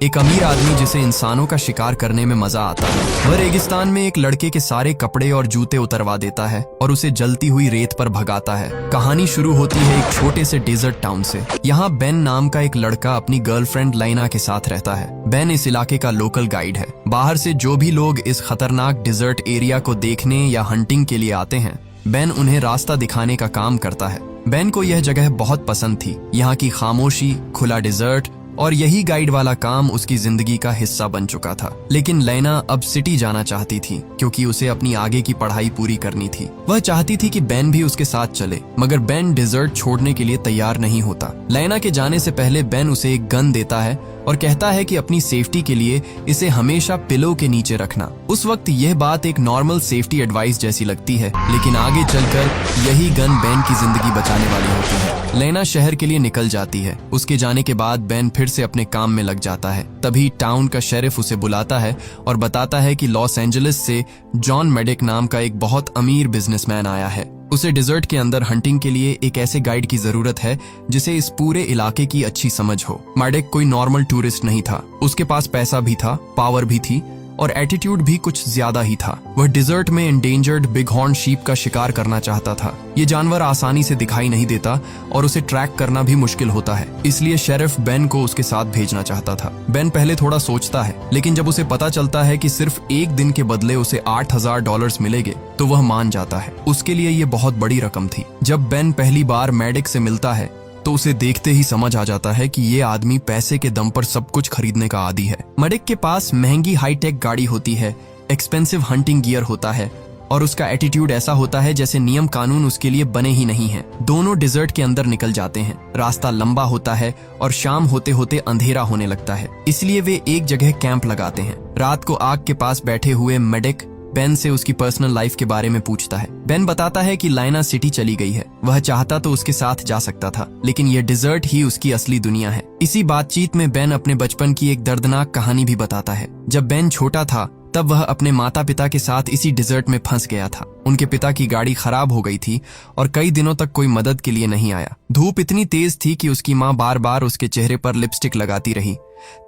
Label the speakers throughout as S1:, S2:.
S1: एक अमीर आदमी जिसे इंसानों का शिकार करने में मजा आता है। वह रेगिस्तान में एक लड़के के सारे कपड़े और जूते उतरवा देता है और उसे जलती हुई रेत पर भगाता है। कहानी शुरू होती है एक छोटे से डेजर्ट टाउन से। यहाँ बेन नाम का एक लड़का अपनी गर्लफ्रेंड लाइना के साथ रहता है। बेन इस इलाके का लोकल गाइड है। बाहर से जो भी लोग इस खतरनाक डिजर्ट एरिया को देखने या हंटिंग के लिए आते हैं, बेन उन्हें रास्ता दिखाने का काम करता है। बेन को यह जगह बहुत पसंद थी। यहाँ की खामोशी, खुला डिजर्ट और यही गाइड वाला काम उसकी जिंदगी का हिस्सा बन चुका था। लेकिन लैना अब सिटी जाना चाहती थी क्योंकि उसे अपनी आगे की पढ़ाई पूरी करनी थी। वह चाहती थी कि बेन भी उसके साथ चले, मगर बेन डिजर्ट छोड़ने के लिए तैयार नहीं होता। लैना के जाने से पहले बेन उसे एक गन देता है और कहता है कि अपनी सेफ्टी के लिए इसे हमेशा पिलो के नीचे रखना। उस वक्त यह बात एक नॉर्मल सेफ्टी एडवाइस जैसी लगती है, लेकिन आगे चलकर यही गन बेन की जिंदगी बचाने वाली होती है। लैना शहर के लिए निकल जाती है। उसके जाने के बाद बेन फिर से अपने काम में लग जाता है। तभी टाउन का शेरिफ उसे बुलाता है और बताता है कि लॉस एंजलिस से जॉन मेडिक नाम का एक बहुत अमीर बिजनेसमैन आया है। उसे डिजर्ट के अंदर हंटिंग के लिए एक ऐसे गाइड की जरूरत है जिसे इस पूरे इलाके की अच्छी समझ हो। मेडिक कोई नॉर्मल टूरिस्ट नहीं था। उसके पास पैसा भी था, पावर भी थी और एटीट्यूड भी कुछ ज्यादा ही था। वह डिजर्ट में एंडेंजर्ड बिग हॉर्न शीप का शिकार करना चाहता था। ये जानवर आसानी से दिखाई नहीं देता और उसे ट्रैक करना भी मुश्किल होता है, इसलिए शेरिफ बेन को उसके साथ भेजना चाहता था। बेन पहले थोड़ा सोचता है, लेकिन जब उसे पता चलता है कि सिर्फ एक दिन के बदले उसे $8,000 मिलेंगे तो वह मान जाता है। उसके लिए ये बहुत बड़ी रकम थी। जब बेन पहली बार मेडिक से मिलता है तो उसे देखते ही समझ आ जाता है कि ये आदमी पैसे के दम पर सब कुछ खरीदने का आदी है। मेडिक के पास महंगी हाईटेक गाड़ी होती है, एक्सपेंसिव हंटिंग गियर होता है और उसका एटीट्यूड ऐसा होता है जैसे नियम कानून उसके लिए बने ही नहीं हैं। दोनों डिजर्ट के अंदर निकल जाते हैं। रास्ता लंबा होता है और शाम होते होते अंधेरा होने लगता है, इसलिए वे एक जगह कैंप लगाते हैं। रात को आग के पास बैठे हुए मेडिक बेन से उसकी पर्सनल लाइफ के बारे में पूछता है। बेन बताता है कि लाइना सिटी चली गई है। वह चाहता तो उसके साथ जा सकता था, लेकिन यह डिजर्ट ही उसकी असली दुनिया है। इसी बातचीत में बेन अपने बचपन की एक दर्दनाक कहानी भी बताता है। जब बेन छोटा था तब वह अपने माता पिता के साथ इसी डिजर्ट में फंस गया था। उनके पिता की गाड़ी खराब हो गई थी और कई दिनों तक कोई मदद के लिए नहीं आया। धूप इतनी तेज थी कि उसकी माँ बार बार उसके चेहरे पर लिपस्टिक लगाती रही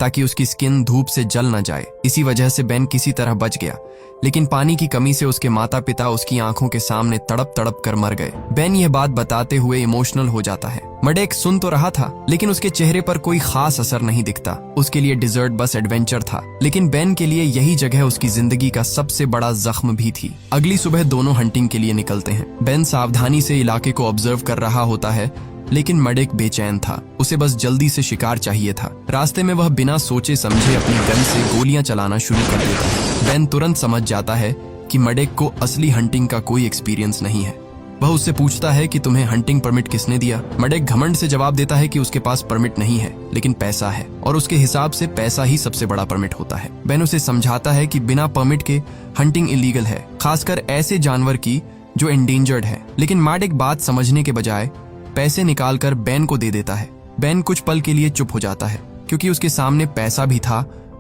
S1: ताकि उसकी स्किन धूप से जल न जाए। इसी वजह से बेन किसी तरह बच गया, लेकिन पानी की कमी से उसके माता पिता उसकी आंखों के सामने तड़प तड़प कर मर गए। बेन यह बात बताते हुए इमोशनल हो जाता है। मेडिक सुन तो रहा था, लेकिन उसके चेहरे पर कोई खास असर नहीं दिखता। उसके लिए डिजर्ट बस एडवेंचर था, लेकिन बेन के लिए यही जगह उसकी जिंदगी का सबसे बड़ा जख्म भी थी। अगली सुबह दोनों हंटिंग के लिए निकलते हैं। बेन सावधानी से इलाके को ऑब्जर्व कर रहा होता है, लेकिन मेडिक बेचैन था। उसे बस जल्दी से शिकार चाहिए था। रास्ते में वह बिना सोचे समझे अपनी गन से गोलियां चलाना शुरू कर देता है। बेन तुरंत समझ जाता है कि मेडिक को असली हंटिंग का कोई एक्सपीरियंस नहीं है। वह उससे पूछता है कि तुम्हें हंटिंग परमिट किसने दिया। मेडिक घमंड से जवाब देता है कि उसके पास परमिट नहीं है, लेकिन पैसा है और उसके हिसाब से पैसा ही सबसे बड़ा परमिट होता है। बेन उसे समझाता है कि बिना परमिट के हंटिंग इलीगल है, खासकर ऐसे जानवर की जो एंडेंजर्ड है। लेकिन मेडिक बात समझने के बजाय पैसे निकालकर बेन को दे देता है। बेन कुछ पल के लिए चुप हो जाता है क्योंकि उसके सामने पैसा भी था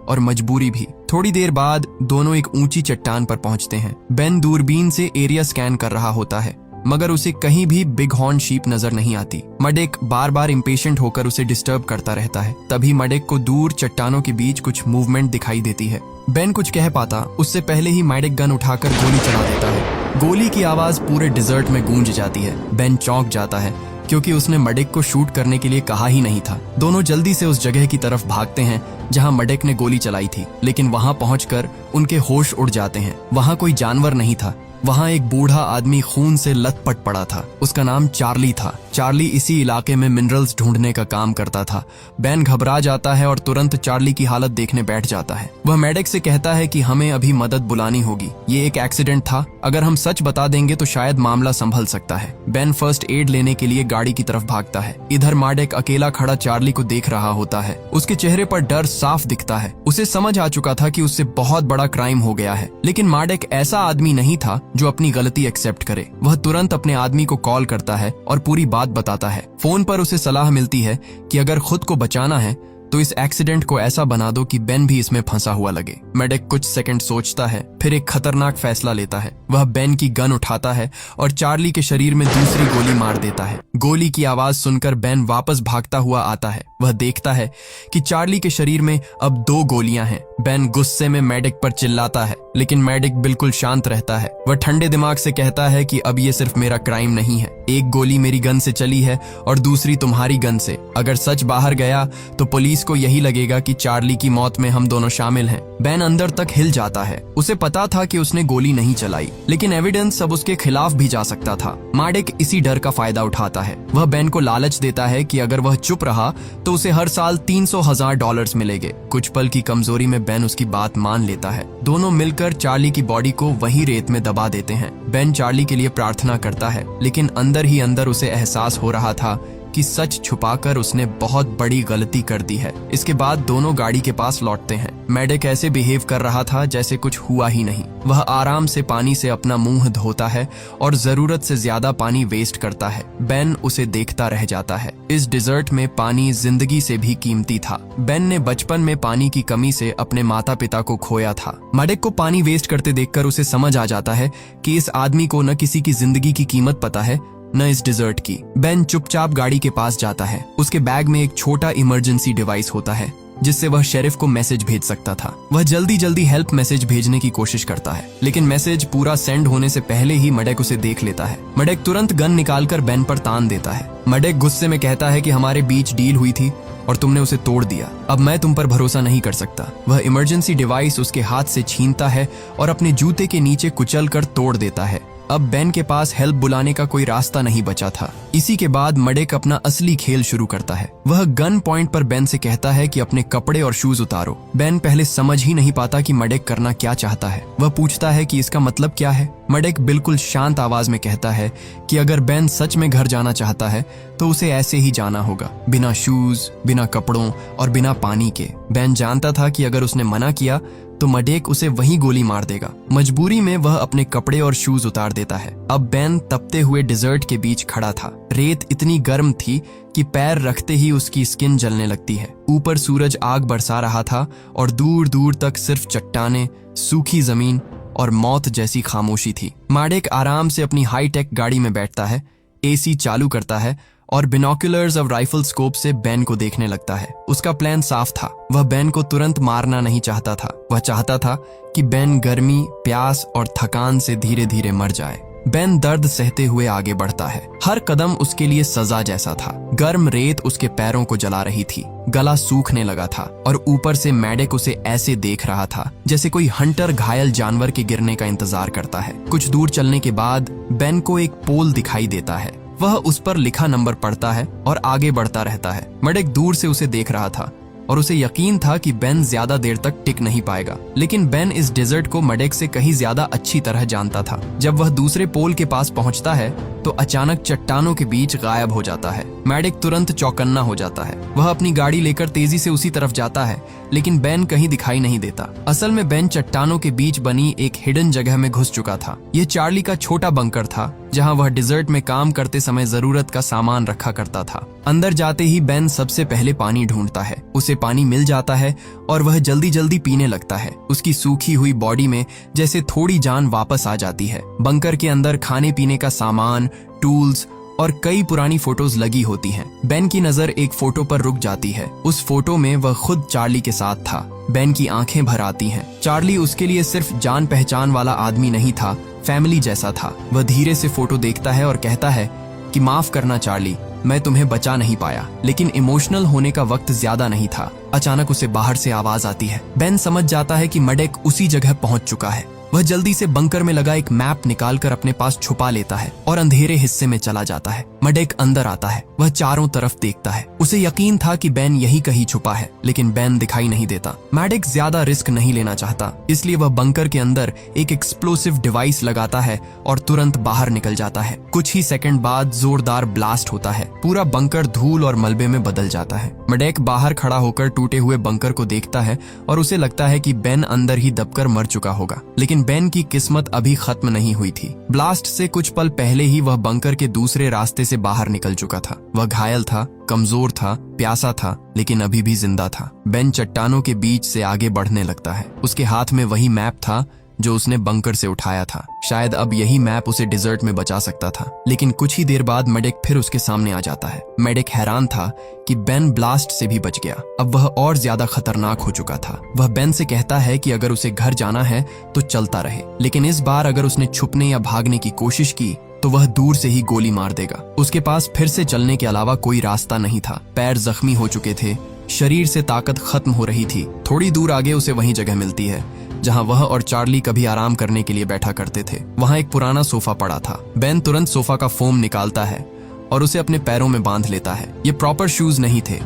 S1: और मजबूरी भी। थोड़ी देर बाद दोनों एक ऊंची चट्टान पर पहुंचते हैं। बेन दूरबीन से एरिया स्कैन कर रहा होता है, मगर उसे कहीं भी बिग हॉर्न शीप नजर नहीं आती। मेडिक बार बार इम्पेशेंट होकर उसे डिस्टर्ब करता रहता है। तभी मेडिक को दूर चट्टानों के बीच कुछ मूवमेंट दिखाई देती है। बेन कुछ कह पाता उससे पहले ही मेडिक गन उठाकर गोली चला देता है। गोली की आवाज पूरे डिजर्ट में गूंज जाती है। बेन चौंक जाता है क्योंकि उसने मेडिक को शूट करने के लिए कहा ही नहीं था। दोनों जल्दी से उस जगह की तरफ भागते हैं जहां मेडिक ने गोली चलाई थी, लेकिन वहां पहुंचकर उनके होश उड़ जाते हैं। वहां कोई जानवर नहीं था, वहां एक बूढ़ा आदमी खून से लथपथ पड़ा था। उसका नाम चार्ली था। चार्ली इसी इलाके में मिनरल्स ढूंढने का काम करता था। बेन घबरा जाता है और तुरंत चार्ली की हालत देखने बैठ जाता है। वह मेडिक से कहता है कि हमें अभी मदद बुलानी होगी, ये एक एक्सीडेंट था, अगर हम सच बता देंगे तो शायद मामला संभल सकता है। बेन फर्स्ट एड लेने के लिए गाड़ी की तरफ भागता है। इधर मेडिक अकेला खड़ा चार्ली को देख रहा होता है। उसके चेहरे पर डर साफ दिखता है। उसे समझ आ चुका था कि उससे बहुत बड़ा क्राइम हो गया है, लेकिन मेडिक ऐसा आदमी नहीं था जो अपनी गलती एक्सेप्ट करे। वह तुरंत अपने आदमी को कॉल करता है और पूरी बात बताता है। फोन पर उसे सलाह मिलती है कि अगर खुद को बचाना है तो इस एक्सीडेंट को ऐसा बना दो कि बेन भी इसमें फंसा हुआ लगे। मेडेक कुछ सेकंड सोचता है, फिर एक खतरनाक फैसला लेता है। वह बेन की गन उठाता है और चार्ली के शरीर में दूसरी गोली मार देता है। गोली की आवाज सुनकर बेन वापस भागता हुआ आता है। वह देखता है कि चार्ली के शरीर में अब 2 गोलियां हैं। बेन गुस्से में मेडिक पर चिल्लाता है, लेकिन मेडिक बिल्कुल शांत रहता है। वह ठंडे दिमाग से कहता है कि अब ये सिर्फ मेरा क्राइम नहीं है। एक गोली मेरी गन से चली है और दूसरी तुम्हारी गन से। अगर सच बाहर गया तो पुलिस को यही लगेगा कि चार्ली की मौत में हम दोनों शामिल हैं। बेन अंदर तक हिल जाता है। उसे पता था कि उसने गोली नहीं चलाई, लेकिन एविडेंस अब उसके खिलाफ भी जा सकता था। मेडिक इसी डर का फायदा उठाता है। वह बेन को लालच देता है कि अगर वह चुप रहा तो उसे हर साल $300,000 मिलेंगे। कुछ पल की कमजोरी में बेन उसकी बात मान लेता है। दोनों मिलकर चार्ली की बॉडी को वही रेत में दबा देते हैं। बेन चार्ली के लिए प्रार्थना करता है, लेकिन अंदर ही अंदर उसे एहसास हो रहा था कि सच छुपाकर उसने बहुत बड़ी गलती कर दी है। इसके बाद दोनों गाड़ी के पास लौटते हैं। मेडिक ऐसे बिहेव कर रहा था जैसे कुछ हुआ ही नहीं। वह आराम से पानी से अपना मुंह धोता है और जरूरत से ज्यादा पानी वेस्ट करता है। बेन उसे देखता रह जाता है। इस डिजर्ट में पानी जिंदगी से भी कीमती था। बेन ने बचपन में पानी की कमी से अपने माता पिता को खोया था। मेडिक को पानी वेस्ट करते देखकर उसे समझ आ जाता है कि इस आदमी को न किसी की जिंदगी की कीमत पता है, न इस डिजर्ट की। बेन चुपचाप गाड़ी के पास जाता है। उसके बैग में एक छोटा इमरजेंसी डिवाइस होता है जिससे वह शेरिफ को मैसेज भेज सकता था। वह जल्दी जल्दी हेल्प मैसेज भेजने की कोशिश करता है, लेकिन मैसेज पूरा सेंड होने से पहले ही मेडिक उसे देख लेता है। मेडिक तुरंत गन निकालकर बेन पर तान देता है। मेडिक गुस्से में कहता है कि हमारे बीच डील हुई थी और तुमने उसे तोड़ दिया। अब मैं तुम पर भरोसा नहीं कर सकता। वह इमरजेंसी डिवाइस उसके हाथ से छीनता है और अपने जूते के नीचे कुचल कर तोड़ देता है। अब बेन के पास हेल्प बुलाने का कोई रास्ता नहीं बचा था। इसी के बाद मेडिक अपना असली खेल शुरू करता है। वह गन पॉइंट पर बेन से कहता है कि अपने कपड़े और शूज उतारो। बेन पहले समझ ही नहीं पाता कि मेडिक करना क्या चाहता है। वह पूछता है कि इसका मतलब क्या है। मेडिक बिल्कुल शांत आवाज में कहता है कि अगर बेन सच में घर जाना चाहता है तो उसे ऐसे ही जाना होगा, बिना शूज, बिना कपड़ों और बिना पानी के। बेन जानता था कि अगर उसने मना किया तो मेडिक उसे वहीं गोली मार देगा। मजबूरी में वह अपने कपड़े और शूज उतार देता है। अब बेन तपते हुए डिजर्ट के बीच खड़ा था। रेत इतनी गर्म थी कि पैर रखते ही उसकी स्किन जलने लगती है। ऊपर सूरज आग बरसा रहा था और दूर दूर तक सिर्फ चट्टानें, सूखी जमीन और मौत जैसी खामोशी थी। मेडिक आराम से अपनी हाईटेक गाड़ी में बैठता है, एसी चालू करता है और बिनोकुलर्स और राइफल स्कोप से बेन को देखने लगता है। उसका प्लान साफ था। वह बेन को तुरंत मारना नहीं चाहता था। वह चाहता था कि बेन गर्मी, प्यास और थकान से धीरे धीरे मर जाए। बेन दर्द सहते हुए आगे बढ़ता है। हर कदम उसके लिए सजा जैसा था। गर्म रेत उसके पैरों को जला रही थी, गला सूखने लगा था और ऊपर से मेडिक उसे ऐसे देख रहा था जैसे कोई हंटर घायल जानवर के गिरने का इंतजार करता है। कुछ दूर चलने के बाद बेन को एक पोल दिखाई देता है। वह उस पर लिखा नंबर पढ़ता है और आगे बढ़ता रहता है। मेडिक दूर से उसे देख रहा था और उसे यकीन था कि बेन ज्यादा देर तक टिक नहीं पाएगा, लेकिन बेन इस डेजर्ट को मेडिक से कहीं ज्यादा अच्छी तरह जानता था। जब वह दूसरे पोल के पास पहुंचता है तो अचानक चट्टानों के बीच गायब हो जाता है। मेडिक तुरंत चौकन्ना हो जाता है। वह अपनी गाड़ी लेकर तेजी से उसी तरफ जाता है, लेकिन बेन कहीं दिखाई नहीं देता। असल में बेन चट्टानों के बीच बनी एक हिडन जगह में घुस चुका था। यह चार्ली का छोटा बंकर था जहां वह डिजर्ट में काम करते समय जरूरत का सामान रखा करता था। अंदर जाते ही बेन सबसे पहले पानी ढूंढता है। उसे पानी मिल जाता है और वह जल्दी जल्दी पीने लगता है। उसकी सूखी हुई बॉडी में जैसे थोड़ी जान वापस आ जाती है। बंकर के अंदर खाने पीने का सामान, टूल्स और कई पुरानी फोटोज लगी होती हैं। बेन की नजर एक फोटो पर रुक जाती है। उस फोटो में वह खुद चार्ली के साथ था। बेन की आंखें भर आती हैं। चार्ली उसके लिए सिर्फ जान पहचान वाला आदमी नहीं था, फैमिली जैसा था। वह धीरे से फोटो देखता है और कहता है कि माफ करना चार्ली, मैं तुम्हें बचा नहीं पाया, लेकिन इमोशनल होने का वक्त ज्यादा नहीं था। अचानक उसे बाहर से आवाज आती है। बेन समझ जाता है कि मेडिक उसी जगह पहुंच चुका है। वह जल्दी से बंकर में लगा एक मैप निकालकर अपने पास छुपा लेता है और अंधेरे हिस्से में चला जाता है। मेडिक अंदर आता है। वह चारों तरफ देखता है। उसे यकीन था कि बेन यही कहीं छुपा है, लेकिन बेन दिखाई नहीं देता। मेडिक ज्यादा रिस्क नहीं लेना चाहता, इसलिए वह बंकर के अंदर एक एक्सप्लोसिव डिवाइस लगाता है और तुरंत बाहर निकल जाता है। कुछ ही सेकंड बाद जोरदार ब्लास्ट होता है। पूरा बंकर धूल और मलबे में बदल जाता है। मेडिक बाहर खड़ा होकर टूटे हुए बंकर को देखता है और उसे लगता है कि बेन अंदर ही दबकर मर चुका होगा, लेकिन बेन की किस्मत अभी खत्म नहीं हुई थी। ब्लास्ट से कुछ पल पहले ही वह बंकर के दूसरे रास्ते से बाहर निकल चुका था। वह घायल था, कमजोर था, प्यासा था, लेकिन अभी भी जिंदा था। बेन चट्टानों के बीच से आगे बढ़ने लगता है। उसके हाथ में वही मैप था जो उसने बंकर से उठाया था। शायद अब यही मैप उसे डिजर्ट में बचा सकता था। लेकिन कुछ ही देर बाद मेडेक फिर उसके सामने आ जाता है। मेडेक हैरान था कि बेन ब्लास्ट से भी बच गया। अब वह और ज्यादा खतरनाक हो चुका था। वह बेन से कहता है कि अगर उसे घर जाना है तो चलता रहे, लेकिन इस बार अगर उसने छुपने या भागने की कोशिश की तो वह दूर से ही गोली मार देगा। उसके पास फिर से चलने के अलावा कोई रास्ता नहीं था। पैर जख्मी हो चुके थे, शरीर से ताकत खत्म हो रही थी। थोड़ी दूर आगे उसे वही जगह मिलती है जहां वह और चार्ली कभी आराम करने के लिए बैठा करते थे। वहां एक पुराना सोफा पड़ा था। बेन तुरंत सोफा का फोम निकालता है और उसे अपने पैरों में बांध लेता है। ये प्रॉपर शूज नहीं थे,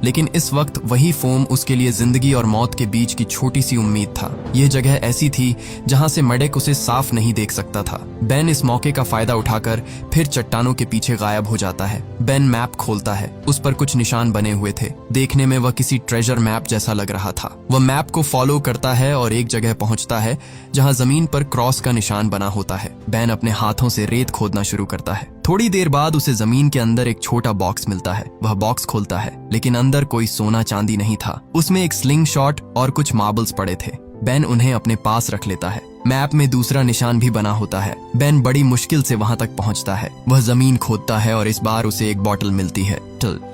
S1: लेकिन इस वक्त वही फोम उसके लिए जिंदगी और मौत के बीच की छोटी सी उम्मीद था। यह जगह ऐसी थी जहां से मेडेक उसे साफ नहीं देख सकता था। बेन इस मौके का फायदा उठाकर फिर चट्टानों के पीछे गायब हो जाता है। बेन मैप खोलता है। उस पर कुछ निशान बने हुए थे। देखने में वह किसी ट्रेजर मैप जैसा लग रहा था। वह मैप को फॉलो करता है और एक जगह पहुंचता है जहां जमीन पर क्रॉस का निशान बना होता है। बेन अपने हाथों से रेत खोदना शुरू करता है। थोड़ी देर बाद उसे जमीन के अंदर एक छोटा बॉक्स मिलता है। वह बॉक्स खोलता है, लेकिन अंदर कोई सोना चांदी नहीं था। उसमें एक स्लिंग शॉट और कुछ मार्बल्स पड़े थे। बेन उन्हें अपने पास रख लेता है। मैप में दूसरा निशान भी बना होता है। बेन बड़ी मुश्किल से वहां तक पहुंचता है। वह जमीन खोदता है और इस बार उसे एक बोतल मिलती है।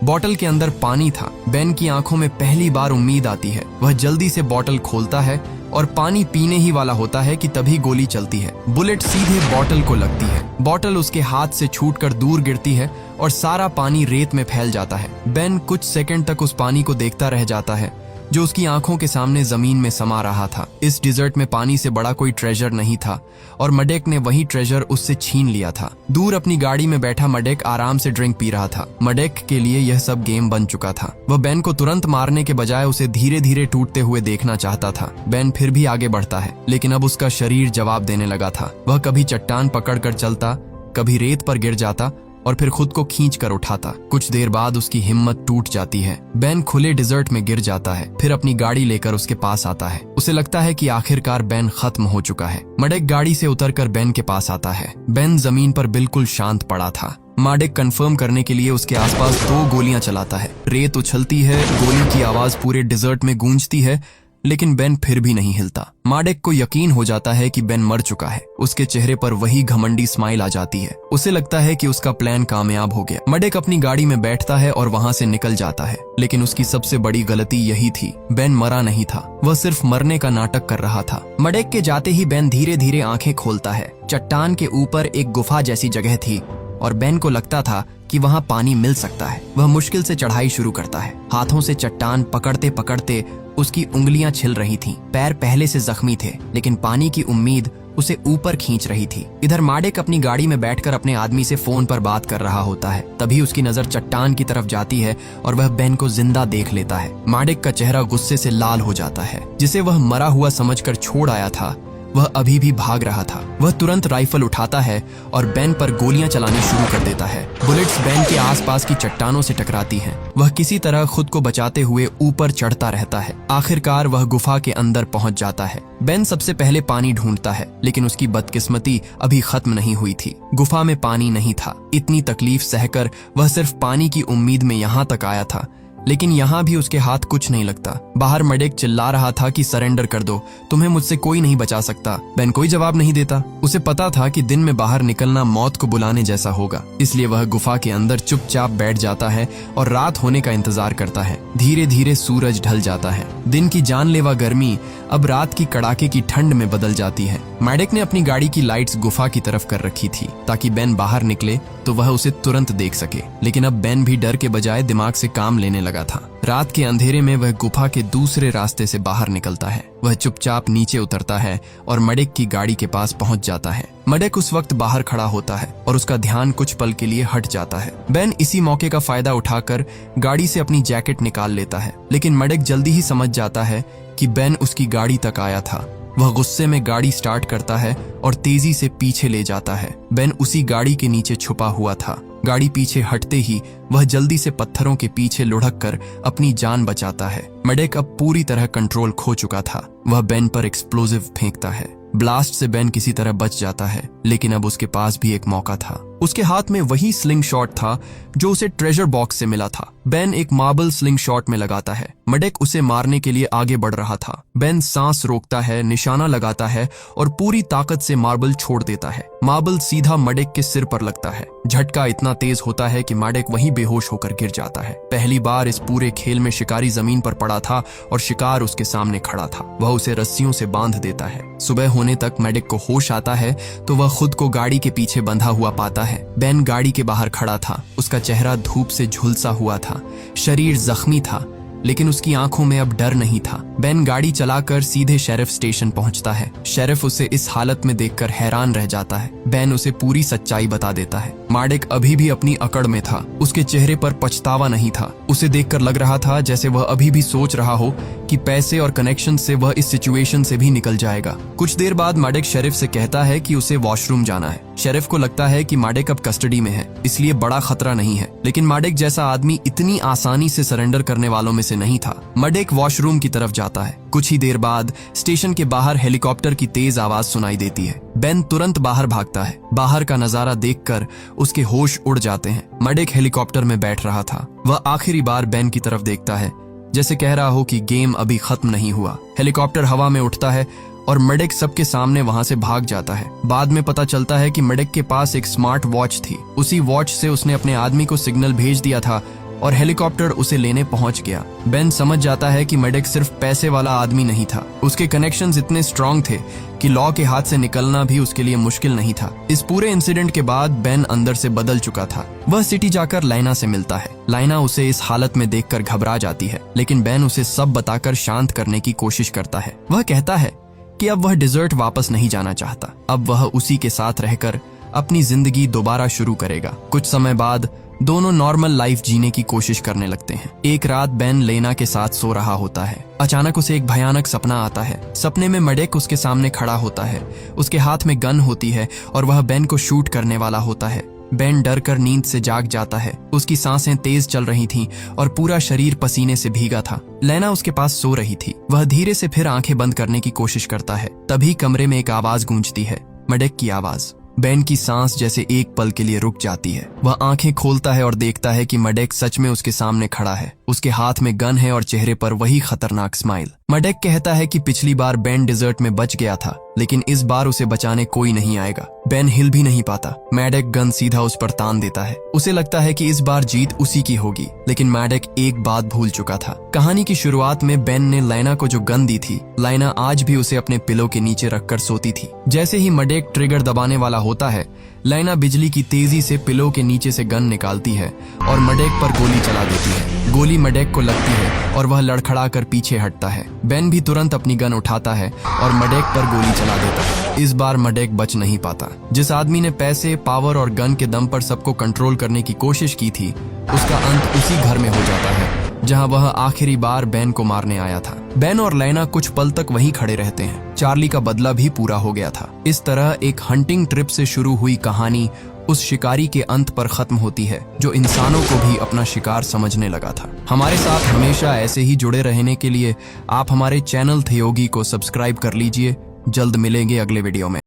S1: बोतल के अंदर पानी था। बेन की आंखों में पहली बार उम्मीद आती है। वह जल्दी से बोतल खोलता है और पानी पीने ही वाला होता है कि तभी गोली चलती है। बुलेट सीधे बोतल को लगती है। बोतल उसके हाथ से छूटकर दूर गिरती है और सारा पानी रेत में फैल जाता है। बेन कुछ सेकंड तक उस पानी को देखता रह जाता है जो उसकी आंखों के सामने जमीन में समा रहा था। इस डिजर्ट में पानी से बड़ा कोई ट्रेजर नहीं था और मेडेक ने वही ट्रेजर उससे छीन लिया था। दूर अपनी गाड़ी में बैठा मेडेक आराम से ड्रिंक पी रहा था। मेडेक के लिए यह सब गेम बन चुका था। वह बेन को तुरंत मारने के बजाय उसे धीरे धीरे टूटते हुए देखना चाहता था। बेन फिर भी आगे बढ़ता है, लेकिन अब उसका शरीर जवाब देने लगा था। वह कभी चट्टान पकड़कर चलता, कभी रेत पर गिर जाता और फिर खुद को खींच कर उठाता। कुछ देर बाद उसकी हिम्मत टूट जाती है। बेन खुले डिजर्ट में गिर जाता है। फिर अपनी गाड़ी लेकर उसके पास आता है। उसे लगता है कि आखिरकार बेन खत्म हो चुका है। मेडेक गाड़ी से उतरकर बेन के पास आता है। बेन जमीन पर बिल्कुल शांत पड़ा था। मेडेक कंफर्म करने के लिए उसके आसपास 2 गोलियां चलाता है। रेत उछलती है, गोली की आवाज पूरे डिजर्ट में गूंजती है, लेकिन बेन फिर भी नहीं हिलता। मेडेक को यकीन हो जाता है कि बेन मर चुका है। उसके चेहरे पर वही घमंडी स्माइल आ जाती है। उसे लगता है कि उसका प्लान कामयाब हो गया। मेडेक अपनी गाड़ी में बैठता है और वहां से निकल जाता है, लेकिन उसकी सबसे बड़ी गलती यही थी, बेन मरा नहीं था। वह सिर्फ मरने का नाटक कर रहा था। मेडेक के जाते ही बेन धीरे धीरे आंखें खोलता है। चट्टान के ऊपर एक गुफा जैसी जगह थी और बेन को लगता था कि वहां पानी मिल सकता है। वह मुश्किल से चढ़ाई शुरू करता है। हाथों से चट्टान पकड़ते पकड़ते उसकी उंगलियां छिल रही थीं। पैर पहले से जख्मी थे, लेकिन पानी की उम्मीद उसे ऊपर खींच रही थी। इधर मेडेक अपनी गाड़ी में बैठकर अपने आदमी से फोन पर बात कर रहा होता है। तभी उसकी नजर चट्टान की तरफ जाती है और वह बेन को जिंदा देख लेता है। मेडेक का चेहरा गुस्से से लाल हो जाता है। जिसे वह मरा हुआ समझकर छोड़ आया था, वह अभी भी भाग रहा था। वह तुरंत राइफल उठाता है और बेन पर गोलियां चलानी शुरू कर देता है। बुलेट्स बेन के आसपास की चट्टानों से टकराती हैं। वह किसी तरह खुद को बचाते हुए ऊपर चढ़ता रहता है। आखिरकार वह गुफा के अंदर पहुंच जाता है। बेन सबसे पहले पानी ढूंढता है, लेकिन उसकी बदकिस्मती अभी खत्म नहीं हुई थी। गुफा में पानी नहीं था। इतनी तकलीफ सहकर वह सिर्फ पानी की उम्मीद में यहाँ तक आया था, लेकिन यहाँ भी उसके हाथ कुछ नहीं लगता। बाहर मेडेक चिल्ला रहा था कि सरेंडर कर दो, तुम्हें मुझसे कोई नहीं बचा सकता। बेन कोई जवाब नहीं देता। उसे पता था कि दिन में बाहर निकलना मौत को बुलाने जैसा होगा, इसलिए वह गुफा के अंदर चुपचाप बैठ जाता है और रात होने का इंतजार करता है। धीरे धीरे सूरज ढल जाता है। दिन की जानलेवा गर्मी अब रात की कड़ाके की ठंड में बदल जाती है। मेडेक ने अपनी गाड़ी की लाइट्स गुफा की तरफ कर रखी थी ताकि बेन बाहर निकले तो वह उसे तुरंत देख सके, लेकिन अब बेन भी डर के बजाय दिमाग से काम लेने लगा था। रात के अंधेरे में वह गुफा के दूसरे रास्ते से बाहर निकलता है। वह चुपचाप नीचे उतरता है और मेडेक की गाड़ी के पास पहुंच जाता है। मेडेक उस वक्त बाहर खड़ा होता है और उसका ध्यान कुछ पल के लिए हट जाता है। बेन इसी मौके का फायदा उठाकर गाड़ी से अपनी जैकेट निकाल लेता है, लेकिन मेडेक जल्दी ही समझ जाता है कि बेन उसकी गाड़ी तक आया था। वह गुस्से में गाड़ी स्टार्ट करता है और तेजी से पीछे ले जाता है। बेन उसी गाड़ी के नीचे छुपा हुआ था। गाड़ी पीछे हटते ही वह जल्दी से पत्थरों के पीछे लुढ़क कर अपनी जान बचाता है। मेडेक अब पूरी तरह कंट्रोल खो चुका था। वह बेन पर एक्सप्लोजिव फेंकता है। ब्लास्ट से बेन किसी तरह बच जाता है, लेकिन अब उसके पास भी एक मौका था। उसके हाथ में वही स्लिंग शॉट था जो उसे ट्रेजर बॉक्स से मिला था। बेन एक मार्बल स्लिंग शॉट में लगाता है। मडेक उसे मारने के लिए आगे बढ़ रहा था। बेन सांस रोकता है, निशाना लगाता है और पूरी ताकत से मार्बल छोड़ देता है। मार्बल सीधा मडेक के सिर पर लगता है। झटका इतना तेज होता है कि मडेक वहीं बेहोश होकर गिर जाता है। पहली बार इस पूरे खेल में शिकारी जमीन पर पड़ा था और शिकार उसके सामने खड़ा था। वह उसे रस्सियों से बांध देता है। सुबह होने तक मडेक को होश आता है तो वह खुद को गाड़ी के पीछे बंधा हुआ पाता है। बेन गाड़ी के बाहर खड़ा था। उसका चेहरा धूप से झुलसा हुआ था, शरीर जख्मी था, लेकिन उसकी आंखों में अब डर नहीं था। बेन गाड़ी चलाकर सीधे शेरिफ स्टेशन पहुंचता है। शेरिफ उसे इस हालत में देखकर हैरान रह जाता है। बेन उसे पूरी सच्चाई बता देता है। मडेक अभी भी अपनी अकड़ में था। उसके चेहरे पर पछतावा नहीं था। उसे देखकर लग रहा था जैसे वह अभी भी सोच रहा हो कि पैसे और कनेक्शन से वह इस सिचुएशन से भी निकल जाएगा। कुछ देर बाद मडेक शेरिफ से कहता है कि उसे वॉशरूम जाना है। शेरिफ को लगता है कि मडेक अब कस्टडी में है, इसलिए बड़ा खतरा नहीं है, लेकिन मडेक जैसा आदमी इतनी आसानी से सरेंडर करने वालों में से नहीं था। मडेक वॉशरूम की तरफ जाता है। कुछ ही देर बाद स्टेशन के बाहर हेलीकॉप्टर की तेज आवाज सुनाई देती है। बेन तुरंत बाहर भागता है। बाहर का नजारा देखकर उसके होश उड़ जाते हैं। मडेक हेलीकॉप्टर में बैठ रहा था। वह आखिरी बार बेन की तरफ देखता है, जैसे कह रहा हो कि गेम अभी खत्म नहीं हुआ। हेलीकॉप्टर हवा में उठता है और मडेक सबके सामने वहां से भाग जाता है। बाद में पता चलता है कि मडेक के पास एक स्मार्ट वॉच थी। उसी वॉच से उसने अपने आदमी को सिग्नल भेज दिया था और हेलीकॉप्टर उसे लेने पहुंच गया। बेन समझ जाता है कि मडेक सिर्फ पैसे वाला आदमी नहीं था। उसके कनेक्शंस इतने स्ट्रांग थे कि लॉ के हाथ से निकलना भी उसके लिए मुश्किल नहीं था। इस पूरे इंसिडेंट के बाद बेन अंदर से बदल चुका था। वह सिटी जाकर लाइना से मिलता है। लाइना उसे इस हालत में देखकर घबरा जाती है, लेकिन बेन उसे सब बताकर शांत करने की कोशिश करता है। वह कहता है कि अब वह डिजर्ट वापस नहीं जाना चाहता। अब वह उसी के साथ रहकर अपनी जिंदगी दोबारा शुरू करेगा। कुछ समय बाद दोनों नॉर्मल लाइफ जीने की कोशिश करने लगते हैं। एक रात बेन लेना के साथ सो रहा होता है। अचानक उसे एक भयानक सपना आता है। सपने में मडेक उसके सामने खड़ा होता है। उसके हाथ में गन होती है और वह बेन को शूट करने वाला होता है। बेन डर कर नींद से जाग जाता है। उसकी सांसें तेज चल रही थीं और पूरा शरीर पसीने से भीगा था। लेना उसके पास सो रही थी। वह धीरे से फिर आंखें बंद करने की कोशिश करता है। तभी कमरे में एक आवाज गूंजती है, मडेक की आवाज। बेन की सांस जैसे एक पल के लिए रुक जाती है। वह आंखें खोलता है और देखता है कि मडेक सच में उसके सामने खड़ा है। उसके हाथ में गन है और चेहरे पर वही खतरनाक स्माइल। मडेक कहता है कि पिछली बार बेन डिजर्ट में बच गया था, लेकिन इस बार उसे बचाने कोई नहीं आएगा। बेन हिल भी नहीं पाता। मडेक गन सीधा उस पर तान देता है। उसे लगता है कि इस बार जीत उसी की होगी, लेकिन मडेक एक बात भूल चुका था। कहानी की शुरुआत में बेन ने लाइना को जो गन दी थी, लाइना आज भी उसे अपने पिलो के नीचे रखकर सोती थी। जैसे ही मडेक ट्रिगर दबाने वाला होता है, लाइना बिजली की तेजी से पिलो के नीचे से गन निकालती है और मडेक पर गोली चला देती है। गोली मडेक को लगती है और वह लड़खड़ा कर पीछे हटता है। बेन भी तुरंत अपनी गन उठाता है और मडेक पर गोली चला देता है। इस बार मडेक बच नहीं पाता। जिस आदमी ने पैसे, पावर और गन के दम पर सबको कंट्रोल करने की कोशिश की थी, उसका अंत उसी घर में हो जाता है जहां वह आखिरी बार बेन को मारने आया था। बेन और लाइना कुछ पल तक वहीं खड़े रहते हैं। चार्ली का बदला भी पूरा हो गया था। इस तरह एक हंटिंग ट्रिप से शुरू हुई कहानी उस शिकारी के अंत पर खत्म होती है जो इंसानों को भी अपना शिकार समझने लगा था। हमारे साथ हमेशा ऐसे ही जुड़े रहने के लिए आप हमारे चैनल थियोगी को सब्सक्राइब कर लीजिए। जल्द मिलेंगे अगले वीडियो में।